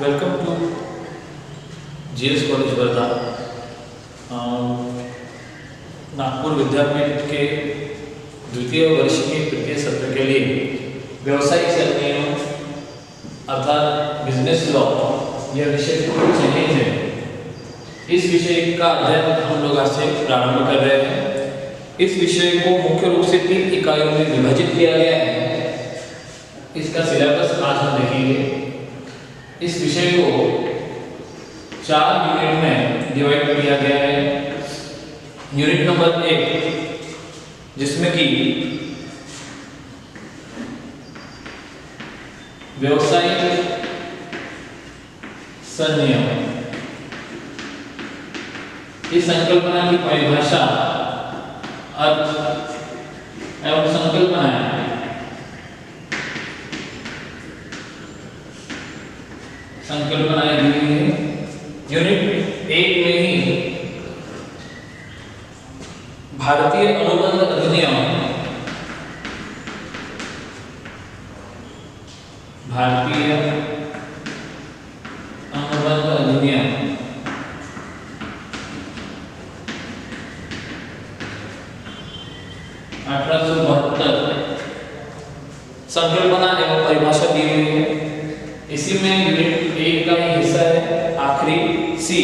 Welcome to GS college Wardha. Nagpur Vidyapeeth के द्वितीय वर्ष के तृतीय सत्र के लिए व्यवसायिक सरनियम अर्थात बिजनेस लॉ यह विषय चैलेंज है। इस विषय का अध्ययन हम लोग आज से प्रारंभ कर रहे हैं। इस विषय को मुख्य रूप से 3 इकाइयों में विभाजित किया गया है। इसका सिलेबस आज हम देखेंगे। इस विषय को 4 यूनिट में डिवाइड किया गया है। यूनिट नंबर 1 जिसमें कि व्यवसायिक संनियम, इस संकल्पना की परिभाषा, अर्थ एवं संकल्पना है। संकल्पनाएं दी हुई है। यूनिट 1 में ही भारतीय अनुबंध अधिनियम, भारतीय अनुबंध अधिनियम 1872 संकल्पना एवं परिभाषा दी हुई है। इसी में यूनिट 1 का ही हिस्सा है आखिरी सी,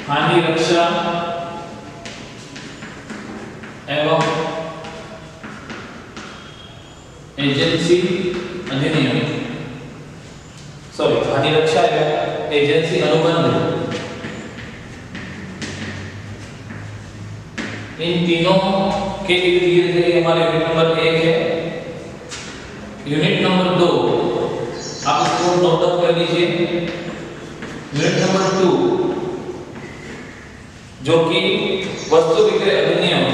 हानि रक्षा एवं एजेंसी अधिनियम, हानि रक्षा एवं एजेंसी अनुबंध, इन तीनों के लिए हमारे यूनिट नंबर 1 है। यूनिट नंबर 2 आप इसको नोट डाउन कर लीजिए। यूनिट नंबर 2 जो कि वस्तु विक्रय अधिनियम,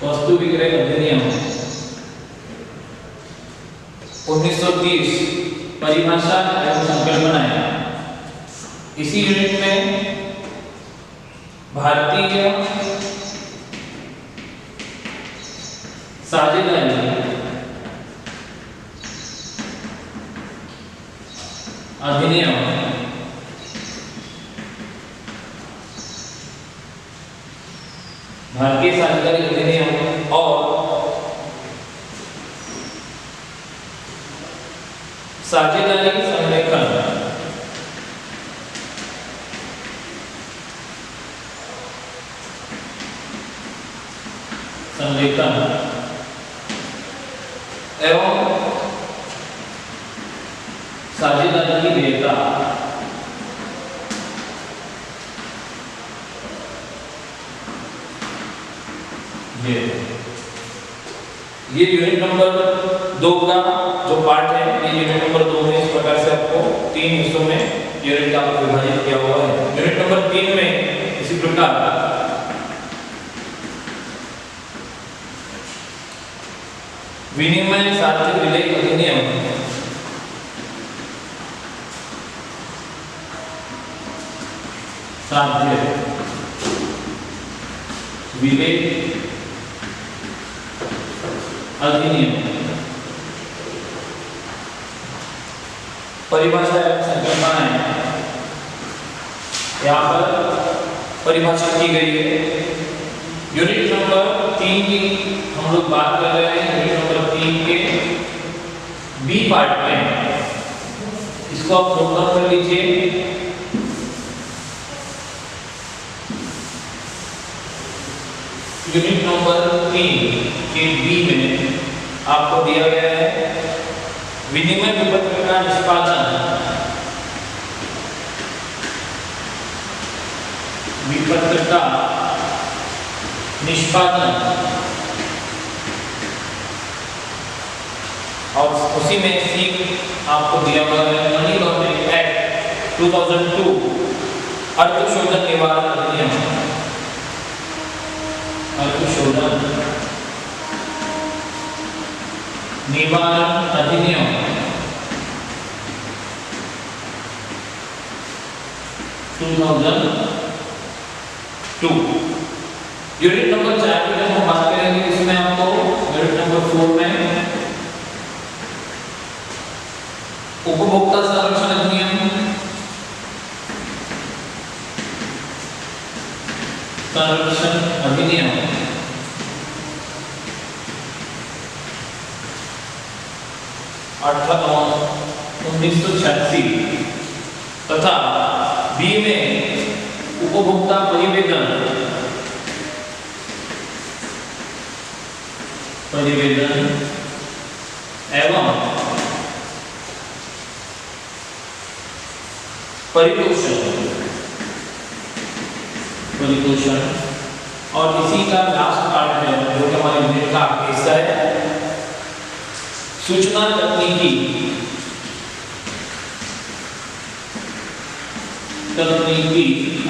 वस्तु विक्रय अधिनियम 1930 परिभाषा एवं संकल्पनाएं। इसी यूनिट में भारतीय साझेदारी अधिनियम, भारतीय साझेदारी अधिनियम और साझेदारी संरेखन, एवं साझेदारी की देयता। ये यूनिट नंबर 2 का जो पार्ट है, ये यूनिट नंबर 2 में इस प्रकार से आपको 3 हिस्सों में यूनिट का विभाजित किया हुआ है। यूनिट नंबर 3 में इसी प्रकार विनिमय साध्य विलय अधिनियम, साध्य विलय अधिनियम, परिभाषा एवं संकल्पनाएं यहाँ पर परिभाषित की गई है। यूनिट नंबर 3 की हम लोग बात कर रहे हैं। यूनिट नंबर 3 के बी पार्ट में, इसको आप नोट डाउन कर लीजिए। यूनिट नंबर 3 के बी में आपको दिया गया है विनिमय विपत्र का निष्पादन, विपत्र का निष्पादन, और उसी में सी आपको दिया हुआ है मनी लॉन्ड्रिंग एक्ट 2002, अर्थशोधन निवारण अधिनियम, अर्थशोधन निवारण अधिनियम 2002। यूनिट नंबर 4 की जब हम बात करेंगे इसमें आपको यूनिट नंबर 4 में उपभोक्ता संरक्षण अधिनियम, संरक्षण अधिनियम 1986 तथा बी में उपभोक्ता परिवेदन एवं परिपोषण और इसी का लास्ट पार्ट है जो कि हमारे यूनिट का हिस्सा है, सूचना तकनीकी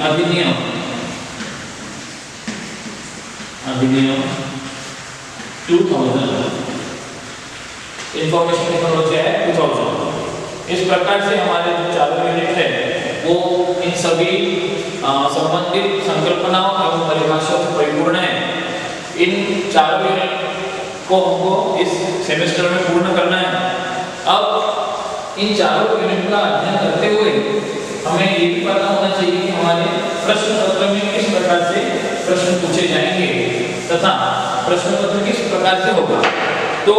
अधिनियम 2000, इंफॉर्मेशन टेक्नोलॉजी है 2000। इस प्रकार से हमारे जो चालू यूनिट है वो इन सभी संबंधित संकल्पनाओं एवं परिभाषाओं से परिपूर्ण है। इन चालू यूनिट को हमको इस सेमेस्टर में पूर्ण करना है। अब इन चारों यूनिट का अध्ययन करते हुए हमें ये भी पता होना चाहिए कि हमारे प्रश्न पत्र में किस प्रकार से प्रश्न पूछे जाएंगे तथा प्रश्न पत्र किस प्रकार से होगा। तो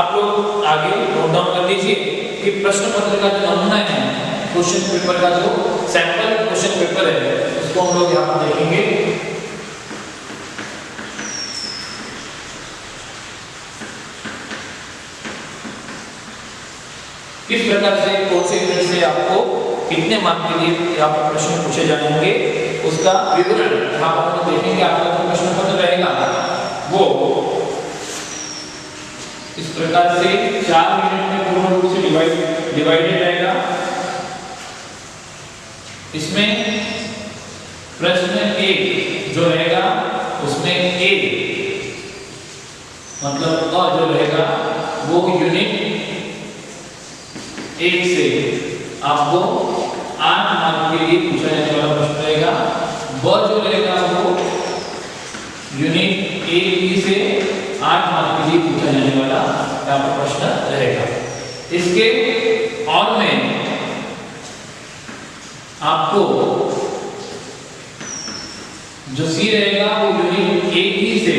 आप लोग आगे नोट डाउन कर लीजिए कि प्रश्न पत्र का जो नमूना है, क्वेश्चन पेपर का जो सैंपल क्वेश्चन पेपर है उसको हम लोग यहाँ पर देखेंगे। किस प्रकार से कौन से यूनिट से आपको कितने मार्क के लिए यहाँ पर प्रश्न पूछे जाएंगे उसका विवरण यहाँ पर हम देखेंगे। आपका जो प्रश्न पत्र रहेगा वो इस प्रकार से 4 यूनिट में पूर्ण रूप से डिवाइडेड रहेगा। इसमें प्रश्न 1 जो रहेगा उसमें A मतलब अ जो रहेगा वो यूनिट 1 से आपको 8 मार्क के लिए पूछा जाने वाला प्रश्न रहेगा। ब जो रहेगा वो यूनिट A B से 8 मार्क के लिए पूछा जाने वाला यहाँ पर प्रश्न रहेगा। इसके और में आपको जो सी रहेगा वो यूनिट A B से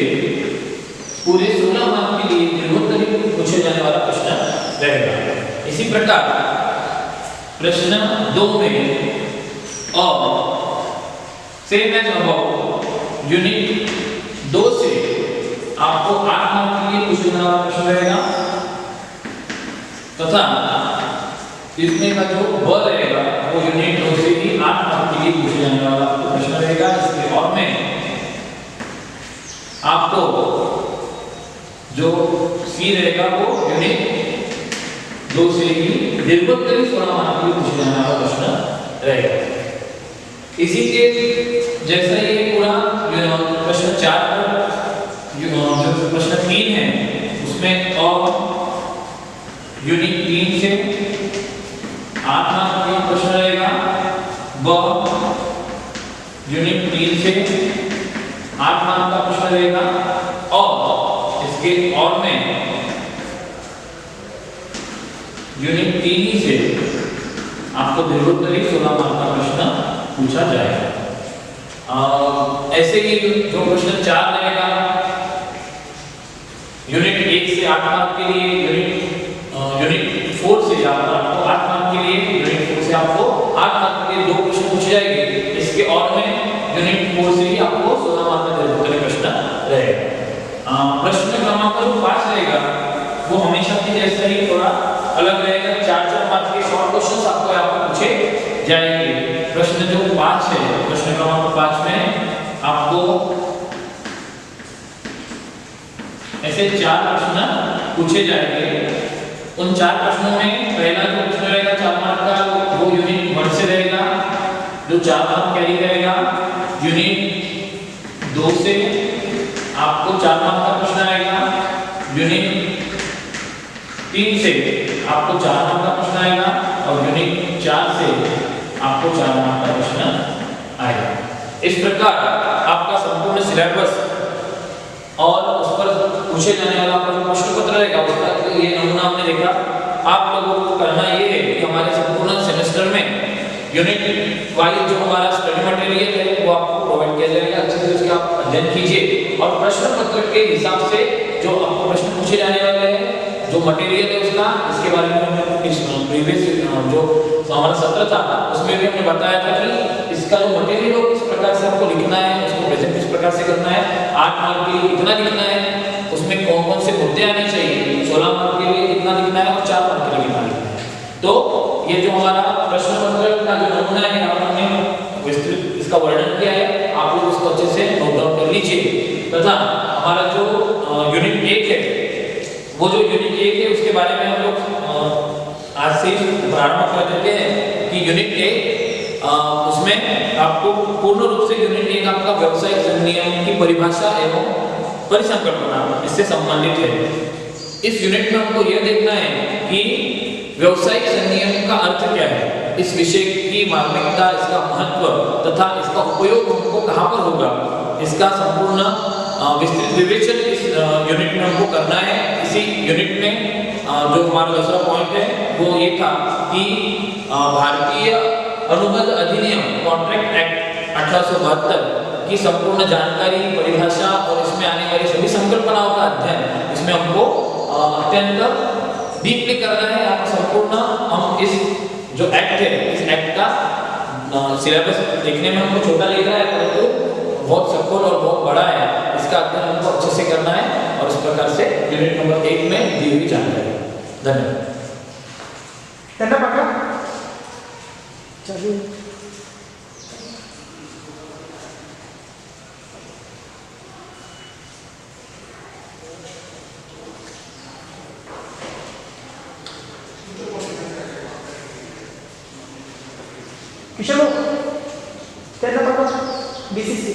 पूरे 16 मार्क के लिए निर्भर पूछे जाने वाला प्रश्न रहेगा। इसी प्रकार प्रश्न 2 में और सेम एज अबव यूनिट 2 से आपको 8 मार्क के लिए पूछे जाने वाला प्रश्न रहेगा तथा इसमें का जो ब रहेगा वो यूनिट 2 से ही 8 मार्क के लिए पूछे जाने वाला प्रश्न रहेगा। इसके और में आपको जो सी रहेगा वो यूनिट 2 से ही दीर्घोत्तरी 16 मार्क के लिए पूछे जाने वाला प्रश्न रहेगा। इसी के जैसा ये पूरा प्रश्न 4 जो प्रश्न 3 है उसमें और यूनिट 3 से 8 मार्क का प्रश्न रहेगा। ब यूनिट 3 से 8 मार्क का प्रश्न रहेगा और इसके और में यूनिट 3 ही से आपको दीर्घोत्तरी 16 मार्क का प्रश्न पूछा जाएगा। ऐसे ही जो प्रश्न 4 रहेगा यूनिट 1 से 8 मार्क के लिए, यूनिट 4 से आपको 8 मार्क के लिए, यूनिट 4 से आपको 8 मार्क के लिए 2 प्रश्न पूछे जाएंगे। इसके और में यूनिट 4 से ही आपको 16 मार्क का दीर्घोत्तरी प्रश्न रहेगा। प्रश्न क्रमांक 5 रहेगा वो हमेशा की जैसा ही थोड़ा अलग रहेगा। 4-4 मार्क के शॉर्ट क्वेश्चंस आपको यहाँ पर पूछे जाएंगे। प्रश्न जो 5 है, प्रश्न क्रमांक 5 में आपको ऐसे 4 प्रश्न पूछे जाएंगे। उन 4 प्रश्नों में पहला जो प्रश्न रहेगा 4 मार्क का वो यूनिट 1 से रहेगा जो 4 मार्क कैरी करेगा। यूनिट 2 से आपको 4 मार्क का प्रश्न आएगा। यूनिट 3 से आपको 4 मार्क का प्रश्न आएगा और यूनिट 4 से आपको 4 मार्क का प्रश्न आएगा। इस प्रकार आपका संपूर्ण सिलेबस और उस पर पूछे जाने वाला प्रश्न पत्र रहेगा, उसका ये नमूना हमने देखा। आप लोगों को करना ये है कि हमारे संपूर्ण सेमेस्टर में यूनिट वाइज जो हमारा स्टडी मटेरियल है वो आपको प्रोवाइड किया जाएगा। अच्छे से उसका आप अध्ययन कीजिए और प्रश्न पत्र के हिसाब से जो आपको प्रश्न पूछे जाने वाले हैं, जो मटेरियल है उसका, इसके बारे में हमने प्रीवियस जो हमारा सत्र था उसमें भी हमने बताया था कि इसका जो मटेरियल हो किस प्रकार से आपको लिखना है, उसको प्रेजेंट किस प्रकार से करना है, 8 मार्क के लिए कितना लिखना है, उसमें कौन कौन से मुद्दे आने चाहिए, 16 मार्क के लिए कितना लिखना है और 4 मार्क के लिए कितना लिखना है। तो ये जो हमारा प्रश्न पत्र का जो नमूना है हमने विस्तृत इसका वर्णन किया है, आप लोग इसको अच्छे से नोट डाउन कर लीजिए। तथा हमारा जो यूनिट 1 है, वो जो यूनिट 1 है उसके बारे में हम लोग आज से प्रारंभ कर देते हैं कि यूनिट 1 उसमें आपको पूर्ण रूप से यूनिट 1 आपका व्यावसायिक संनियम की परिभाषा एवं परिसंकल्पना इससे संबंधित है। इस यूनिट में हमको यह देखना है कि व्यावसायिक संनियम का अर्थ क्या है, इस विषय की मार्मिकता, इसका महत्व तथा इसका उपयोग हमको कहाँ पर होगा, इसका संपूर्ण विस्तृत विवेचन इस यूनिट में हमको करना है। इसी यूनिट में जो हमारा दूसरा पॉइंट है वो ये था कि भारतीय अनुबंध अधिनियम कॉन्ट्रैक्ट एक्ट 1872 की संपूर्ण जानकारी, परिभाषा और इसमें आने वाली सभी संकल्पनाओं का अध्ययन इसमें हमको अत्यंत डीपली करना है। आप संपूर्ण हम इस जो एक्ट है, इस एक्ट का सिलेबस देखने में हमको छोटा लग रहा है परंतु बहुत सखोल और बहुत बड़ा है, इसका अध्ययन हमको अच्छे से करना है और इस प्रकार से यूनिट नंबर 1 में दी हुई जानकारी। धन्यवाद। चलिए किशोर त्यांना बघा बीसीसी